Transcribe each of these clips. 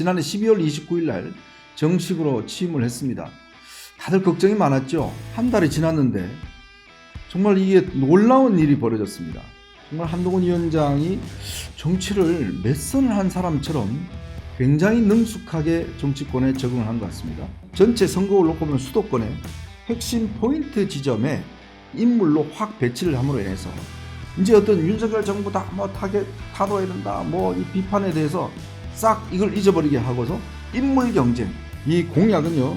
지난해 12월 29일 날 정식으로 취임을 했습니다. 다들 걱정이 많았죠. 한 달이 지났는데 정말 이게 놀라운 일이 벌어졌습니다. 정말 한동훈 위원장이 정치를 몇 선을 한 사람처럼 굉장히 능숙하게 정치권에 적응을 한 것 같습니다. 전체 선거를 놓고 보면 수도권의 핵심 포인트 지점에 인물로 확 배치를 함으로 인해서 이제 어떤 윤석열 정부다, 타도해야 된다, 이 비판에 대해서 싹 이걸 잊어버리게 하고서 인물 경쟁, 이 공약은요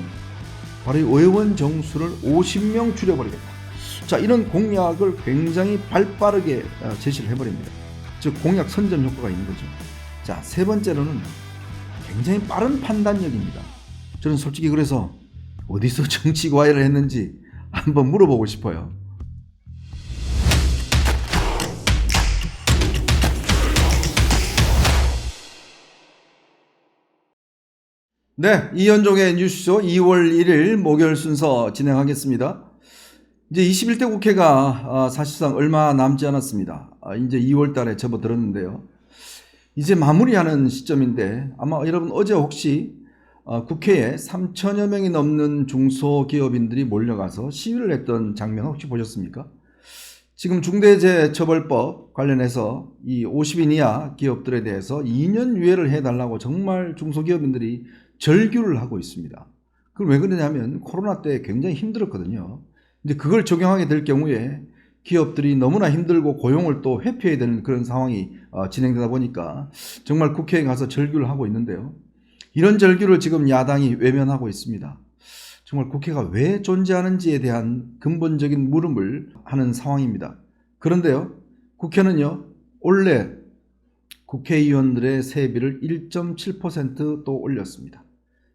바로 이 의원 정수를 50명 줄여버리겠다. 자, 이런 공약을 굉장히 발빠르게 제시를 해버립니다. 즉 공약 선점 효과가 있는 거죠. 자, 세 번째로는 굉장히 빠른 판단력입니다. 저는 솔직히 그래서 어디서 정치 과외를 했는지 한번 물어보고 싶어요. 네, 이현종의 뉴스쇼 2월 1일 목요일 순서 진행하겠습니다. 이제 21대 국회가 사실상 얼마 남지 않았습니다. 이제 2월 달에 접어들었는데요. 이제 마무리하는 시점인데 아마 여러분 어제 혹시 국회에 3천여 명이 넘는 중소기업인들이 몰려가서 시위를 했던 장면 혹시 보셨습니까? 지금 중대재해처벌법 관련해서 이 50인 이하 기업들에 대해서 2년 유예를 해달라고 정말 중소기업인들이 절규를 하고 있습니다. 그걸 왜 그러냐면 코로나 때 굉장히 힘들었거든요. 근데 그걸 적용하게 될 경우에 기업들이 너무나 힘들고 고용을 또 회피해야 되는 그런 상황이 진행되다 보니까 정말 국회에 가서 절규를 하고 있는데요. 이런 절규를 지금 야당이 외면하고 있습니다. 정말 국회가 왜 존재하는지에 대한 근본적인 물음을 하는 상황입니다. 그런데요, 국회는요, 올해 국회의원들의 세비를 1.7% 또 올렸습니다.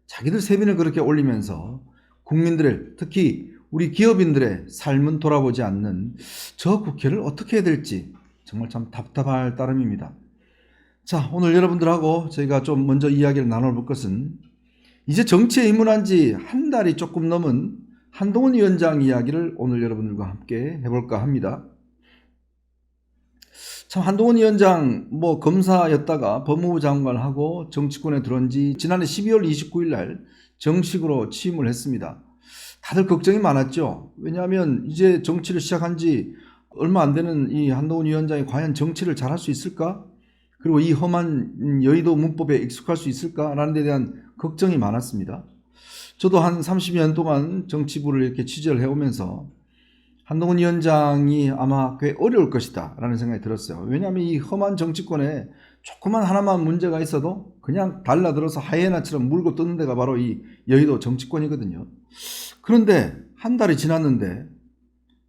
자기들 세비를 그렇게 올리면서 국민들의, 특히 우리 기업인들의 삶은 돌아보지 않는 저 국회를 어떻게 해야 될지 정말 참 답답할 따름입니다. 자, 오늘 여러분들하고 저희가 좀 먼저 이야기를 나눠볼 것은 이제 정치에 입문한 지 한 달이 조금 넘은 한동훈 위원장 이야기를 오늘 여러분들과 함께 해볼까 합니다. 참 한동훈 위원장 검사였다가 법무부 장관을 하고 정치권에 들어온 지 지난해 12월 29일 날 정식으로 취임을 했습니다. 다들 걱정이 많았죠. 왜냐하면 이제 정치를 시작한 지 얼마 안 되는 이 한동훈 위원장이 과연 정치를 잘할 수 있을까? 그리고 이 험한 여의도 문법에 익숙할 수 있을까라는 데 대한 걱정이 많았습니다. 저도 한 30년 동안 정치부를 이렇게 취재를 해오면서 한동훈 위원장이 아마 꽤 어려울 것이다 라는 생각이 들었어요. 왜냐하면 이 험한 정치권에 조그만 하나만 문제가 있어도 그냥 달라들어서 하이에나처럼 물고 뜯는 데가 바로 이 여의도 정치권이거든요. 그런데 한 달이 지났는데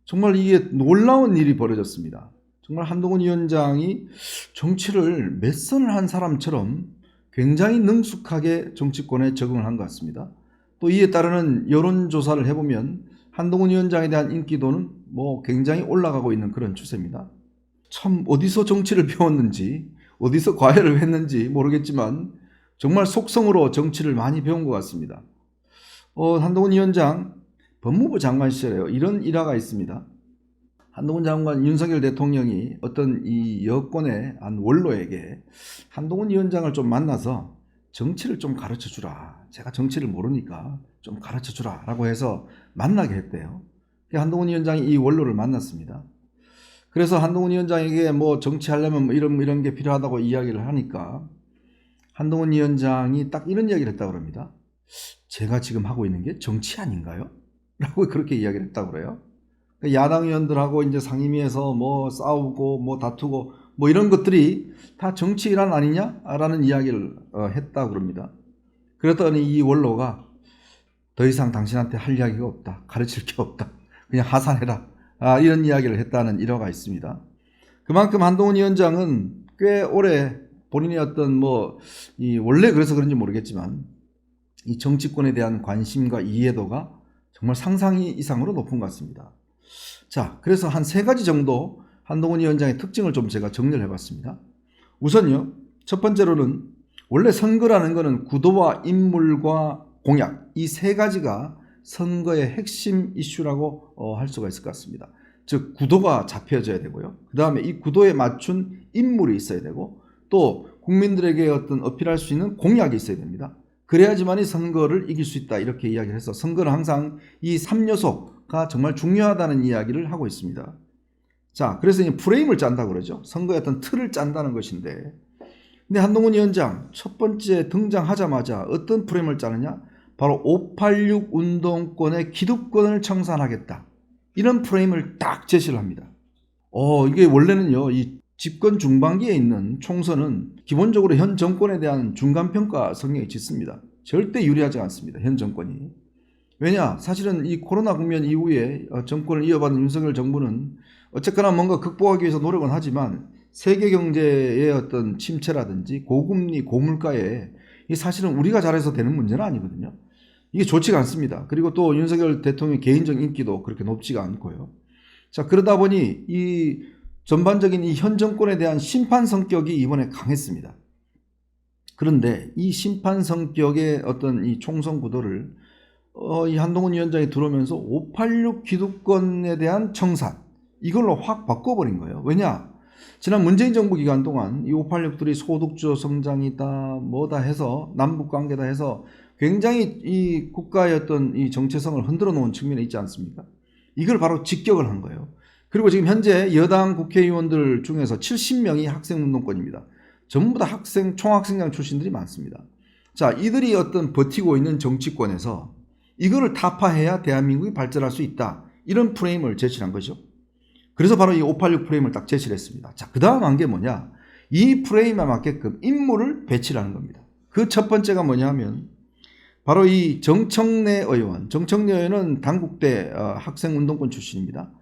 정말 이게 놀라운 일이 벌어졌습니다. 정말 한동훈 위원장이 정치를 몇 선을 한 사람처럼 굉장히 능숙하게 정치권에 적응을 한 것 같습니다. 또 이에 따르는 여론조사를 해보면 한동훈 위원장에 대한 인기도는 굉장히 올라가고 있는 그런 추세입니다. 참 어디서 정치를 배웠는지 어디서 과외를 했는지 모르겠지만 정말 속성으로 정치를 많이 배운 것 같습니다. 한동훈 위원장 법무부 장관 시절에요. 이런 일화가 있습니다. 한동훈 장관 윤석열 대통령이 어떤 이 여권의 한 원로에게 한동훈 위원장을 좀 만나서 정치를 좀 가르쳐주라. 제가 정치를 모르니까 좀 가르쳐주라 라고 해서 만나게 했대요. 한동훈 위원장이 이 원로를 만났습니다. 그래서 한동훈 위원장에게 정치하려면 이런 게 필요하다고 이야기를 하니까 한동훈 위원장이 딱 이런 이야기를 했다고 합니다. 제가 지금 하고 있는 게 정치 아닌가요? 라고 그렇게 이야기를 했다고 그래요. 야당 의원들하고 이제 상임위에서 싸우고 다투고 이런 것들이 다 정치 일환 아니냐? 라는 이야기를 했다고 그럽니다. 그랬더니 이 원로가 더 이상 당신한테 할 이야기가 없다. 가르칠 게 없다. 그냥 하산해라. 이런 이야기를 했다는 일화가 있습니다. 그만큼 한동훈 위원장은 꽤 오래 본인의 어떤 원래 그래서 그런지 모르겠지만 이 정치권에 대한 관심과 이해도가 정말 상상 이상으로 높은 것 같습니다. 자, 그래서 한 3가지 정도 한동훈 위원장의 특징을 좀 제가 정리를 해봤습니다. 우선요, 첫 번째로는 원래 선거라는 것은 구도와 인물과 공약, 이 3가지가 선거의 핵심 이슈라고 할 수가 있을 것 같습니다. 즉 구도가 잡혀져야 되고요. 그 다음에 이 구도에 맞춘 인물이 있어야 되고 또 국민들에게 어떤 어필할 수 있는 공약이 있어야 됩니다. 그래야지만이 선거를 이길 수 있다 이렇게 이야기를 해서 선거는 항상 이 3요소가 정말 중요하다는 이야기를 하고 있습니다. 자, 그래서 이제 프레임을 짠다고 그러죠. 선거의 어떤 틀을 짠다는 것인데, 근데 한동훈 위원장 첫 번째 등장하자마자 어떤 프레임을 짜느냐? 바로 586 운동권의 기득권을 청산하겠다. 이런 프레임을 딱 제시를 합니다. 이게 원래는요, 이 집권 중반기에 있는 총선은 기본적으로 현 정권에 대한 중간평가 성향이 짙습니다. 절대 유리하지 않습니다. 현 정권이. 왜냐? 사실은 이 코로나 국면 이후에 정권을 이어받은 윤석열 정부는 어쨌거나 뭔가 극복하기 위해서 노력은 하지만 세계 경제의 어떤 침체라든지 고금리, 고물가에 이 사실은 우리가 잘해서 되는 문제는 아니거든요. 이게 좋지가 않습니다. 그리고 또 윤석열 대통령의 개인적 인기도 그렇게 높지가 않고요. 자, 그러다 보니 이 전반적인 이 현 정권에 대한 심판 성격이 이번에 강했습니다. 그런데 이 심판 성격의 어떤 이 총선 구도를 이 한동훈 위원장이 들어오면서 586 기득권에 대한 청산, 이걸로 확 바꿔버린 거예요. 왜냐? 지난 문재인 정부 기간 동안 이 586들이 소득주 성장이다 뭐다 해서 남북관계다 해서 굉장히 이 국가의 어떤 이 정체성을 흔들어 놓은 측면이 있지 않습니까? 이걸 바로 직격을 한 거예요. 그리고 지금 현재 여당 국회의원들 중에서 70명이 학생운동권입니다. 전부 다 총학생장 출신들이 많습니다. 자, 이들이 어떤 버티고 있는 정치권에서 이거를 타파해야 대한민국이 발전할 수 있다. 이런 프레임을 제시한 거죠. 그래서 바로 이 586 프레임을 딱 제시를 했습니다. 자, 그 다음 한 게 뭐냐? 이 프레임에 맞게끔 인물을 배치를 하는 겁니다. 그 첫 번째가 뭐냐 하면 바로 이 정청래 의원. 정청래 의원은 당국대 학생운동권 출신입니다.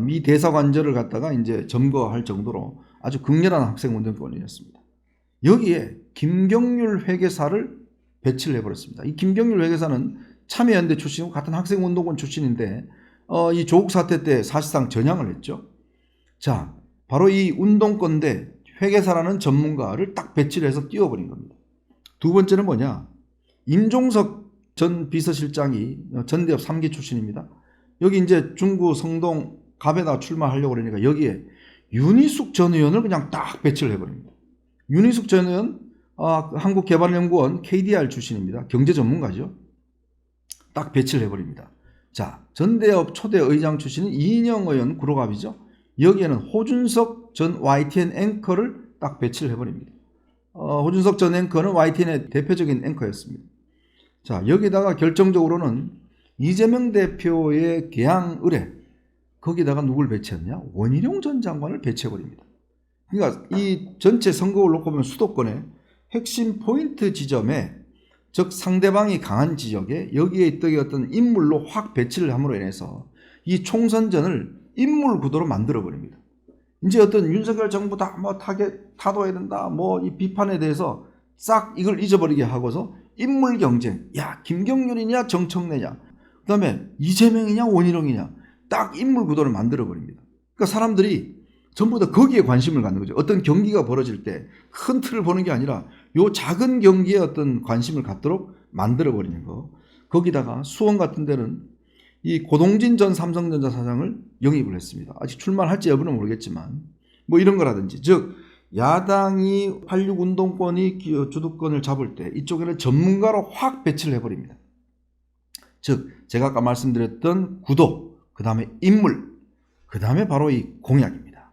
미 대사관절을 갖다가 이제 점거할 정도로 아주 극렬한 학생운동권이었습니다. 여기에 김경률 회계사를 배치를 해버렸습니다. 이 김경률 회계사는 참여연대 출신이고 같은 학생운동권 출신인데 이 조국 사태 때 사실상 전향을 했죠. 자, 바로 이 운동권대 회계사라는 전문가를 딱 배치를 해서 띄워버린 겁니다. 두 번째는 뭐냐? 임종석 전 비서실장이 전대협 3기 출신입니다. 여기 이제 중구 성동 갑에다 출마하려고 그러니까 여기에 윤희숙 전 의원을 그냥 딱 배치를 해버립니다. 윤희숙 전 의원 한국개발연구원 KDR 출신입니다. 경제 전문가죠. 딱 배치를 해버립니다. 자, 전대협 초대 의장 출신인 이인영 의원 구로갑이죠. 여기에는 호준석 전 YTN 앵커를 딱 배치를 해버립니다. 호준석 전 앵커는 YTN의 대표적인 앵커였습니다. 자, 여기다가 결정적으로는 이재명 대표의 개항 의뢰, 거기다가 누굴 배치했냐? 원희룡 전 장관을 배치해버립니다. 그러니까 이 전체 선거를 놓고 보면 수도권의 핵심 포인트 지점에, 즉 상대방이 강한 지역에 여기에 있던 어떤 인물로 확 배치를 함으로 인해서 이 총선전을 인물 구도로 만들어버립니다. 이제 어떤 윤석열 정부다, 뭐 타도해야 된다, 뭐 이 비판에 대해서 싹 이걸 잊어버리게 하고서 인물 경쟁, 야 김경률이냐 정청래냐, 그 다음에 이재명이냐 원희룡이냐, 딱 인물 구도를 만들어버립니다. 그러니까 사람들이 전부 다 거기에 관심을 갖는 거죠. 어떤 경기가 벌어질 때 큰 틀을 보는 게 아니라 요 작은 경기에 어떤 관심을 갖도록 만들어버리는 거. 거기다가 수원 같은 데는 이 고동진 전 삼성전자 사장을 영입을 했습니다. 아직 출마를 할지 여부는 모르겠지만 뭐 이런 거라든지, 즉 야당이 86 운동권이 주도권을 잡을 때 이쪽에는 전문가로 확 배치를 해버립니다. 즉 제가 아까 말씀드렸던 구도, 그 다음에 인물, 그 다음에 바로 이 공약입니다.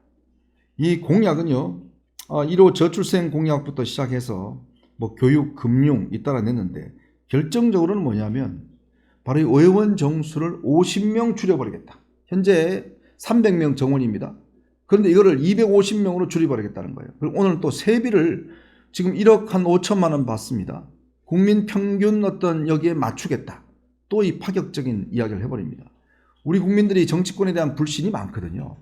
이 공약은요 1호 저출생 공약부터 시작해서 뭐 교육, 금융 잇따라 냈는데 결정적으로는 뭐냐면 바로 이 의원 정수를 50명 줄여버리겠다. 현재 300명 정원입니다. 그런데 이거를 250명으로 줄여버리겠다는 거예요. 그리고 오늘 또 세비를 지금 1억 한 5천만 원 받습니다. 국민 평균 어떤 여기에 맞추겠다. 또 이 파격적인 이야기를 해버립니다. 우리 국민들이 정치권에 대한 불신이 많거든요.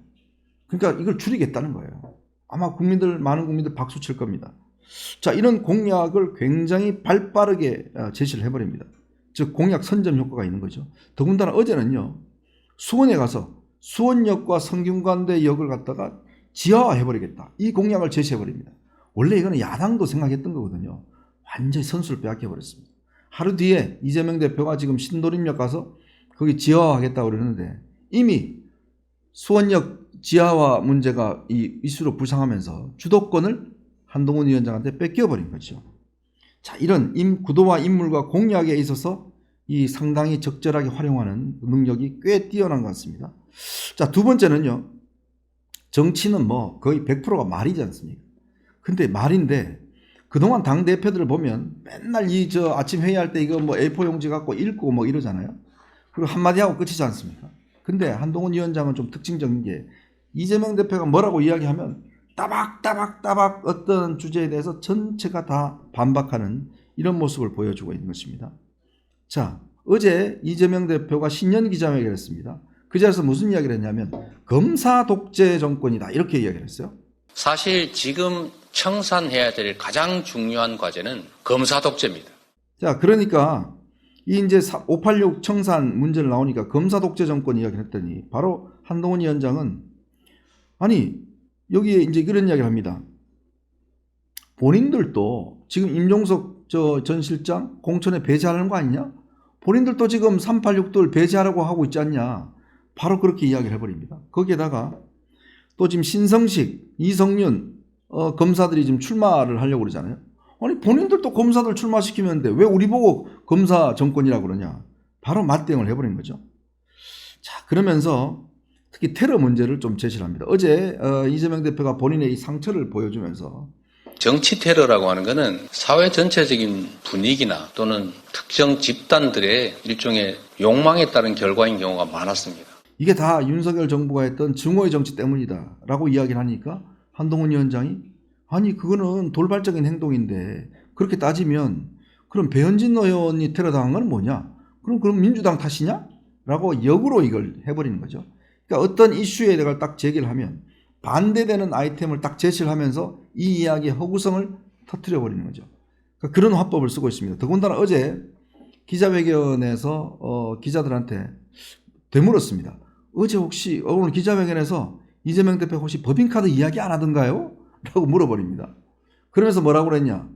그러니까 이걸 줄이겠다는 거예요. 아마 많은 국민들 박수 칠 겁니다. 자, 이런 공약을 굉장히 발빠르게 제시를 해버립니다. 즉 공약 선점 효과가 있는 거죠. 더군다나 어제는요 수원에 가서 수원역과 성균관대 역을 갖다가 지하화해버리겠다, 이 공약을 제시해버립니다. 원래 이거는 야당도 생각했던 거거든요. 완전히 선수를 빼앗겨버렸습니다. 하루 뒤에 이재명 대표가 지금 신도림역 가서 거기 지하화하겠다고 그러는데 이미 수원역 지하화 문제가 이 이슈로 부상하면서 주도권을 한동훈 위원장한테 뺏겨버린 거죠. 자, 이런 구도와 인물과 공약에 있어서 이 상당히 적절하게 활용하는 능력이 꽤 뛰어난 것 같습니다. 자, 두 번째는요. 정치는 뭐 거의 100%가 말이지 않습니까? 근데 말인데 그동안 당대표들을 보면 맨날 아침 회의할 때 이거 뭐 A4 용지 갖고 읽고 뭐 이러잖아요. 그리고 한마디 하고 끝이지 않습니까? 근데 한동훈 위원장은 좀 특징적인 게 이재명 대표가 뭐라고 이야기하면 따박따박 어떤 주제에 대해서 전체가 다 반박하는 이런 모습을 보여주고 있는 것입니다. 자, 어제 이재명 대표가 신년 기자회견을 했습니다. 그 자리에서 무슨 이야기를 했냐면 검사 독재 정권이다 이렇게 이야기를 했어요. 사실 지금 청산해야 될 가장 중요한 과제는 검사 독재입니다. 자, 그러니까 이 이제 586 청산 문제를 나오니까 검사 독재 정권 이야기를 했더니 바로 한동훈 위원장은 아니 여기에 이제 그런 이야기를 합니다. 본인들도 지금 임종석 전 실장 공천에 배제하는 거 아니냐? 본인들도 지금 386들 배제하라고 하고 있지 않냐? 바로 그렇게 이야기를 해버립니다. 거기에다가 또 지금 신성식, 이성윤 검사들이 지금 출마를 하려고 그러잖아요. 아니 본인들도 검사들 출마시키면 돼. 왜 우리 보고 검사 정권이라고 그러냐. 바로 맞대응을 해버린 거죠. 자, 그러면서 특히 테러 문제를 좀 제시를 합니다. 어제 이재명 대표가 본인의 이 상처를 보여주면서 정치 테러라고 하는 것은 사회 전체적인 분위기나 또는 특정 집단들의 일종의 욕망에 따른 결과인 경우가 많았습니다. 이게 다 윤석열 정부가 했던 증오의 정치 때문이다 라고 이야기를 하니까 한동훈 위원장이 아니 그거는 돌발적인 행동인데 그렇게 따지면 그럼 배현진 의원이 테러당한 건 뭐냐? 그럼 민주당 탓이냐? 라고 역으로 이걸 해버리는 거죠. 그러니까 어떤 이슈에 대해 딱 제기를 하면 반대되는 아이템을 딱 제시를 하면서 이 이야기의 허구성을 터뜨려 버리는 거죠. 그러니까 그런 화법을 쓰고 있습니다. 더군다나 어제 기자회견에서 기자들한테 되물었습니다. 어제 혹시 오늘 기자회견에서 이재명 대표 혹시 법인카드 이야기 안 하던가요? 라고 물어버립니다. 그러면서 뭐라고 그랬냐?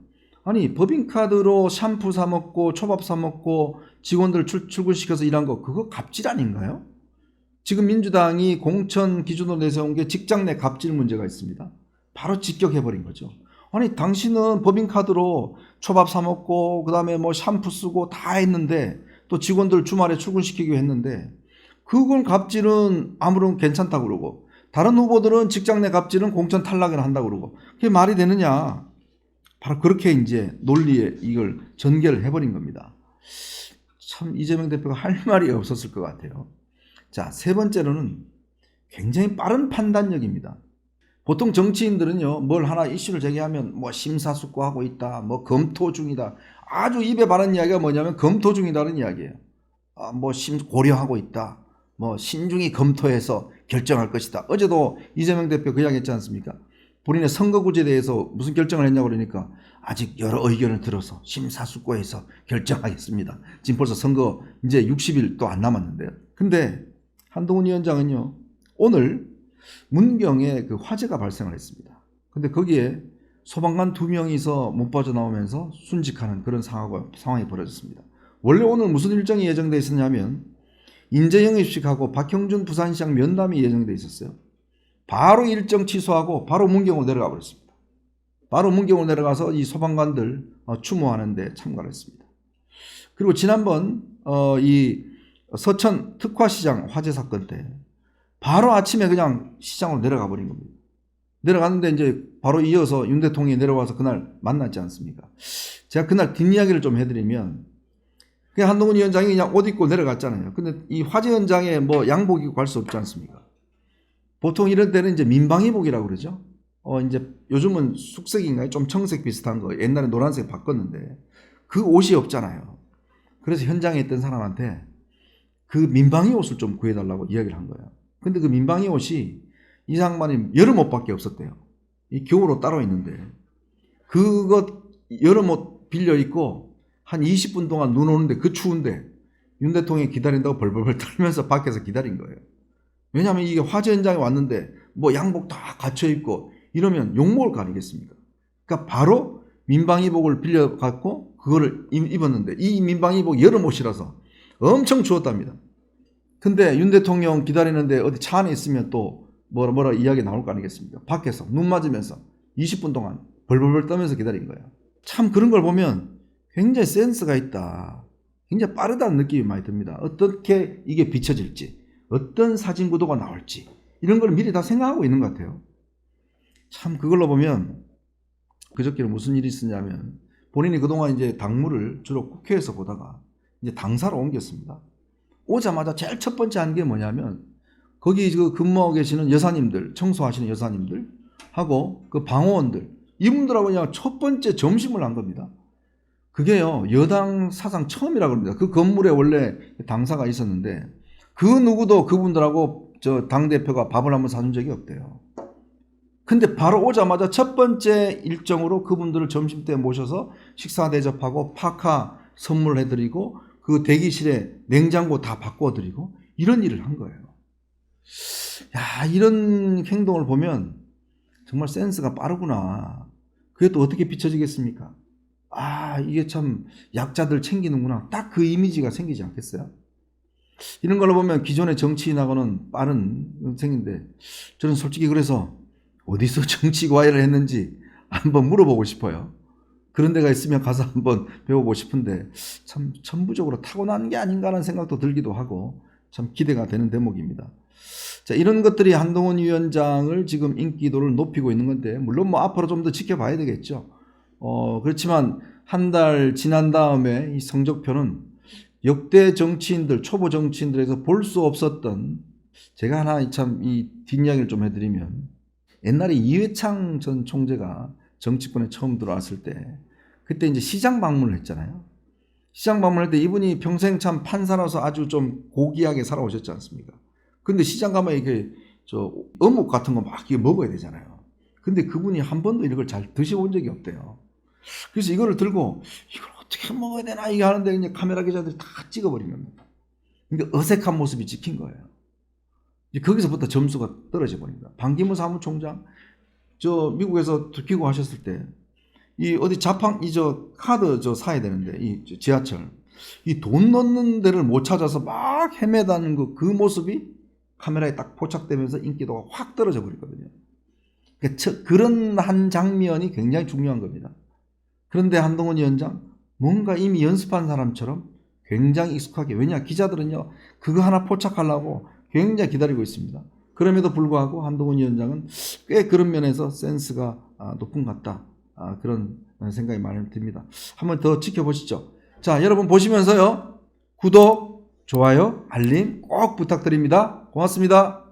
아니 법인카드로 샴푸 사 먹고 초밥 사 먹고 직원들 출근시켜서 일한 거 그거 갑질 아닌가요? 지금 민주당이 공천 기준으로 내세운 게 직장 내 갑질 문제가 있습니다. 바로 직격해버린 거죠. 아니 당신은 법인카드로 초밥 사 먹고 그 다음에 뭐 샴푸 쓰고 다 했는데 또 직원들 주말에 출근시키기로 했는데 그건 갑질은 아무런 괜찮다고 그러고 다른 후보들은 직장 내 갑질은 공천 탈락을 한다고 그러고 그게 말이 되느냐. 바로 그렇게 이제 논리에 이걸 전개를 해버린 겁니다. 참 이재명 대표가 할 말이 없었을 것 같아요. 자, 세 번째로는 굉장히 빠른 판단력입니다. 보통 정치인들은요, 뭘 하나 이슈를 제기하면 뭐 심사숙고하고 있다, 뭐 검토 중이다. 아주 입에 바른 이야기가 뭐냐면 검토 중이다는 이야기예요. 뭐 고려하고 있다. 뭐 신중히 검토해서 결정할 것이다. 어제도 이재명 대표 그 이야기 했지 않습니까? 본인의 선거구제에 대해서 무슨 결정을 했냐고 그러니까 아직 여러 의견을 들어서 심사숙고해서 결정하겠습니다. 지금 벌써 선거 이제 60일 또 안 남았는데요. 근데 한동훈 위원장은요, 오늘 문경에 그 화재가 발생을 했습니다. 근데 거기에 소방관 2명이서 못 빠져나오면서 순직하는 그런 상황이 벌어졌습니다. 원래 오늘 무슨 일정이 예정되어 있었냐면 인재영입식하고 박형준 부산시장 면담이 예정되어 있었어요. 바로 일정 취소하고 바로 문경으로 내려가 버렸습니다. 바로 문경으로 내려가서 이 소방관들 추모하는 데 참가를 했습니다. 그리고 지난번 이 서천 특화시장 화재 사건 때 바로 아침에 그냥 시장으로 내려가 버린 겁니다. 내려갔는데 이제 바로 이어서 윤 대통령이 내려와서 그날 만났지 않습니까? 제가 그날 뒷이야기를 좀 해드리면 그냥 한동훈 위원장이 그냥 옷 입고 내려갔잖아요. 근데 이 화재 현장에 뭐 양복 입고 갈 수 없지 않습니까? 보통 이런 때는 이제 민방위복이라고 그러죠. 이제 요즘은 숙색인가요? 좀 청색 비슷한 거. 옛날에 노란색 바꿨는데 그 옷이 없잖아요. 그래서 현장에 있던 사람한테 그 민방위 옷을 좀 구해달라고 이야기를 한 거예요. 근데 그 민방위 옷이 이 양반이 여름 옷밖에 없었대요. 이 겨울옷 따로 있는데 그거 여름 옷 빌려 입고 한 20분 동안 눈 오는데 그 추운데 윤 대통령이 기다린다고 벌벌벌 떨면서 밖에서 기다린 거예요. 왜냐하면 이게 화재 현장에 왔는데 뭐 양복 다 갖춰 입고 이러면 욕먹을 거 아니겠습니까? 그러니까 바로 민방위복을 빌려 갖고 그거를 입었는데 이 민방위복 여름 옷이라서 엄청 추웠답니다. 근데 윤 대통령 기다리는데 어디 차 안에 있으면 또 뭐라 이야기 나올 거 아니겠습니까? 밖에서 눈 맞으면서 20분 동안 벌벌벌 떠면서 기다린 거예요. 참 그런 걸 보면 굉장히 센스가 있다. 굉장히 빠르다는 느낌이 많이 듭니다. 어떻게 이게 비춰질지, 어떤 사진 구도가 나올지 이런 걸 미리 다 생각하고 있는 것 같아요. 참 그걸로 보면 그저께는 무슨 일이 있었냐면 본인이 그동안 이제 당무를 주로 국회에서 보다가 이제 당사로 옮겼습니다. 오자마자 제일 첫 번째 한 게 뭐냐면 거기 그 근무하고 계시는 여사님들, 청소하시는 여사님들 하고 그 방호원들 이분들하고 그냥 첫 번째 점심을 한 겁니다. 그게요 여당 사상 처음이라고 합니다. 그 건물에 원래 당사가 있었는데 그 누구도 그분들하고 저 당대표가 밥을 한번 사준 적이 없대요. 근데 바로 오자마자 첫 번째 일정으로 그분들을 점심때 모셔서 식사 대접하고 파카 선물해드리고 그 대기실에 냉장고 다 바꿔드리고 이런 일을 한 거예요. 야, 이런 행동을 보면 정말 센스가 빠르구나. 그게 또 어떻게 비춰지겠습니까? 아, 이게 참 약자들 챙기는구나. 딱 그 이미지가 생기지 않겠어요? 이런 걸로 보면 기존의 정치인하고는 빠른 생인데 저는 솔직히 그래서 어디서 정치 과외를 했는지 한번 물어보고 싶어요. 그런 데가 있으면 가서 한번 배워보고 싶은데 참 천부적으로 타고난 게 아닌가라는 생각도 들기도 하고 참 기대가 되는 대목입니다. 자, 이런 것들이 한동훈 위원장을 지금 인기도를 높이고 있는 건데 물론 뭐 앞으로 좀 더 지켜봐야 되겠죠. 그렇지만 한 달 지난 다음에 이 성적표는 역대 정치인들, 초보 정치인들에서 볼 수 없었던 제가 하나 참 이 뒷이야기를 좀 해드리면 옛날에 이회창 전 총재가 정치권에 처음 들어왔을 때 그때 이제 시장 방문을 했잖아요. 시장 방문할 때 이분이 평생 참 판사라서 아주 좀 고귀하게 살아오셨지 않습니까? 근데 시장 가면 이게 저 어묵 같은 거 막 먹어야 되잖아요. 근데 그분이 한 번도 이런 걸 잘 드셔본 적이 없대요. 그래서 이거를 들고 이걸 어떻게 먹어야 되나 이게 하는데 그냥 카메라 기자들이 다 찍어버린 겁니다. 그러니까 어색한 모습이 찍힌 거예요. 거기서부터 점수가 떨어져 버립니다. 반기문 사무총장 저 미국에서 귀국하셨을 때 이 어디 자판 이 저 카드 저 사야 되는데 이 지하철 이 돈 넣는 데를 못 찾아서 막 헤매다는 그 모습이 카메라에 딱 포착되면서 인기도가 확 떨어져 버리거든요. 그러니까 그런 한 장면이 굉장히 중요한 겁니다. 그런데 한동훈 위원장 뭔가 이미 연습한 사람처럼 굉장히 익숙하게 왜냐 기자들은요 그거 하나 포착하려고 굉장히 기다리고 있습니다. 그럼에도 불구하고 한동훈 위원장은 꽤 그런 면에서 센스가 높은 것 같다. 그런 생각이 많이 듭니다. 한번 더 지켜보시죠. 자, 여러분 보시면서요. 구독, 좋아요, 알림 꼭 부탁드립니다. 고맙습니다.